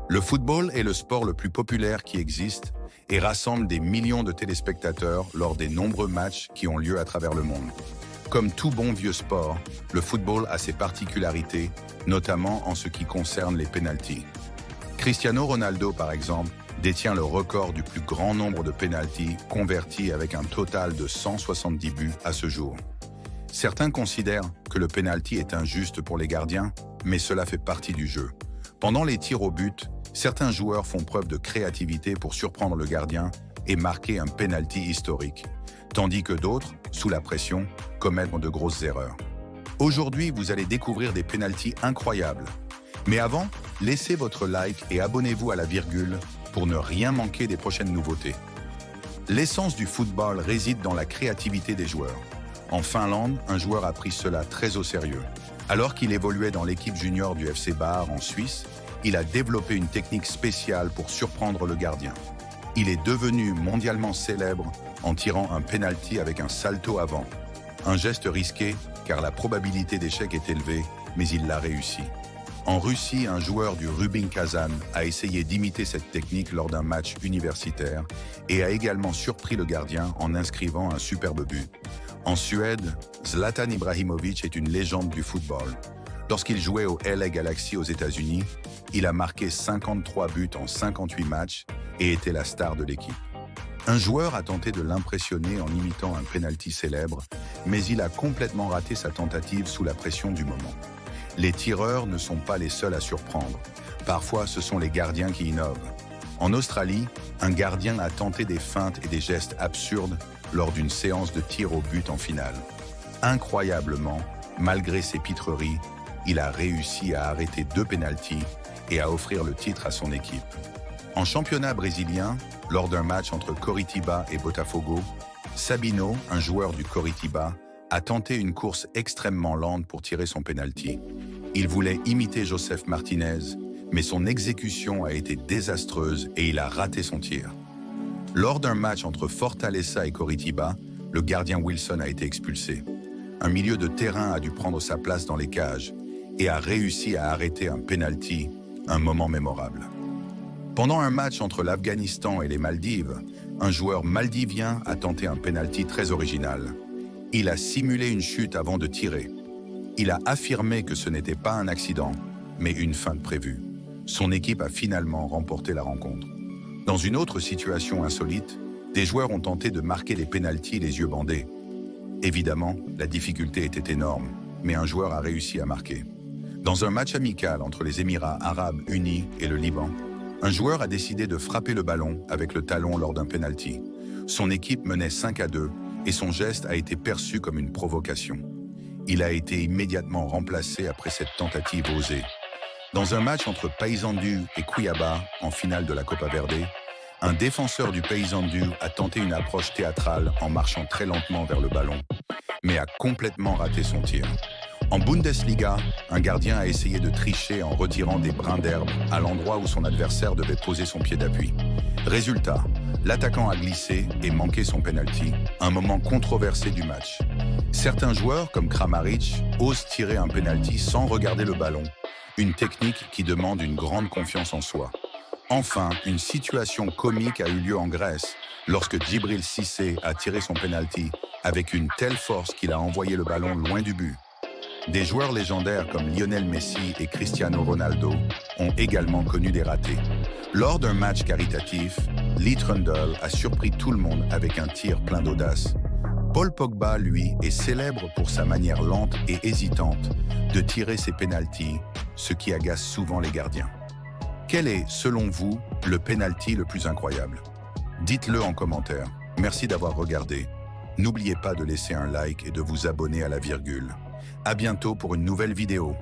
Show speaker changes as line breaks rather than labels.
Le football est le sport le plus populaire qui existe et rassemble des millions de téléspectateurs lors des nombreux matchs qui ont lieu à travers le monde. Comme tout bon vieux sport, le football a ses particularités, notamment en ce qui concerne les pénaltys. Cristiano Ronaldo, par exemple, détient le record du plus grand nombre de pénaltys convertis avec un total de 170 buts à ce jour. Certains considèrent que le pénalty est injuste pour les gardiens, mais cela fait partie du jeu. Pendant les tirs au but, certains joueurs font preuve de créativité pour surprendre le gardien et marquer un pénalty historique, tandis que d'autres, sous la pression, commettent de grosses erreurs. Aujourd'hui, vous allez découvrir des pénaltys incroyables. Mais avant, laissez votre like et abonnez-vous à la virgule pour ne rien manquer des prochaines nouveautés. L'essence du football réside dans la créativité des joueurs. En Finlande, un joueur a pris cela très au sérieux. Alors qu'il évoluait dans l'équipe junior du FC Bar en Suisse, il a développé une technique spéciale pour surprendre le gardien. Il est devenu mondialement célèbre en tirant un penalty avec un salto avant. Un geste risqué car la probabilité d'échec est élevée, mais il l'a réussi. En Russie, un joueur du Rubin Kazan a essayé d'imiter cette technique lors d'un match universitaire et a également surpris le gardien en inscrivant un superbe but. En Suède, Zlatan Ibrahimović est une légende du football. Lorsqu'il jouait au LA Galaxy aux États-Unis, il a marqué 53 buts en 58 matchs et était la star de l'équipe. Un joueur a tenté de l'impressionner en imitant un penalty célèbre, mais il a complètement raté sa tentative sous la pression du moment. Les tireurs ne sont pas les seuls à surprendre. Parfois, ce sont les gardiens qui innovent. En Australie, un gardien a tenté des feintes et des gestes absurdes lors d'une séance de tir au but en finale. Incroyablement, malgré ses pitreries, il a réussi à arrêter 2 pénaltys et à offrir le titre à son équipe. En championnat brésilien, lors d'un match entre Coritiba et Botafogo, Sabino, un joueur du Coritiba, a tenté une course extrêmement lente pour tirer son pénalty. Il voulait imiter Joseph Martinez, mais son exécution a été désastreuse et il a raté son tir. Lors d'un match entre Fortaleza et Coritiba, le gardien Wilson a été expulsé. Un milieu de terrain a dû prendre sa place dans les cages et a réussi à arrêter un penalty, un moment mémorable. Pendant un match entre l'Afghanistan et les Maldives, un joueur maldivien a tenté un penalty très original. Il a simulé une chute avant de tirer. Il a affirmé que ce n'était pas un accident, mais une feinte prévue. Son équipe a finalement remporté la rencontre. Dans une autre situation insolite, des joueurs ont tenté de marquer des pénaltys les yeux bandés. Évidemment, la difficulté était énorme, mais un joueur a réussi à marquer. Dans un match amical entre les Émirats arabes unis et le Liban, un joueur a décidé de frapper le ballon avec le talon lors d'un penalty. Son équipe menait 5-2 et son geste a été perçu comme une provocation. Il a été immédiatement remplacé après cette tentative osée. Dans un match entre Paysandu et Cuiabá, en finale de la Copa Verde, un défenseur du Paysandu a tenté une approche théâtrale en marchant très lentement vers le ballon, mais a complètement raté son tir. En Bundesliga, un gardien a essayé de tricher en retirant des brins d'herbe à l'endroit où son adversaire devait poser son pied d'appui. Résultat, l'attaquant a glissé et manqué son penalty, un moment controversé du match. Certains joueurs, comme Kramaric, osent tirer un penalty sans regarder le ballon, une technique qui demande une grande confiance en soi. Enfin, une situation comique a eu lieu en Grèce, lorsque Djibril Cissé a tiré son penalty avec une telle force qu'il a envoyé le ballon loin du but. Des joueurs légendaires comme Lionel Messi et Cristiano Ronaldo ont également connu des ratés. Lors d'un match caritatif, Lee Trundle a surpris tout le monde avec un tir plein d'audace. Paul Pogba, lui, est célèbre pour sa manière lente et hésitante de tirer ses pénaltys, ce qui agace souvent les gardiens. Quel est, selon vous, le pénalty le plus incroyable? Dites-le en commentaire. Merci d'avoir regardé. N'oubliez pas de laisser un like et de vous abonner à la virgule. À bientôt pour une nouvelle vidéo.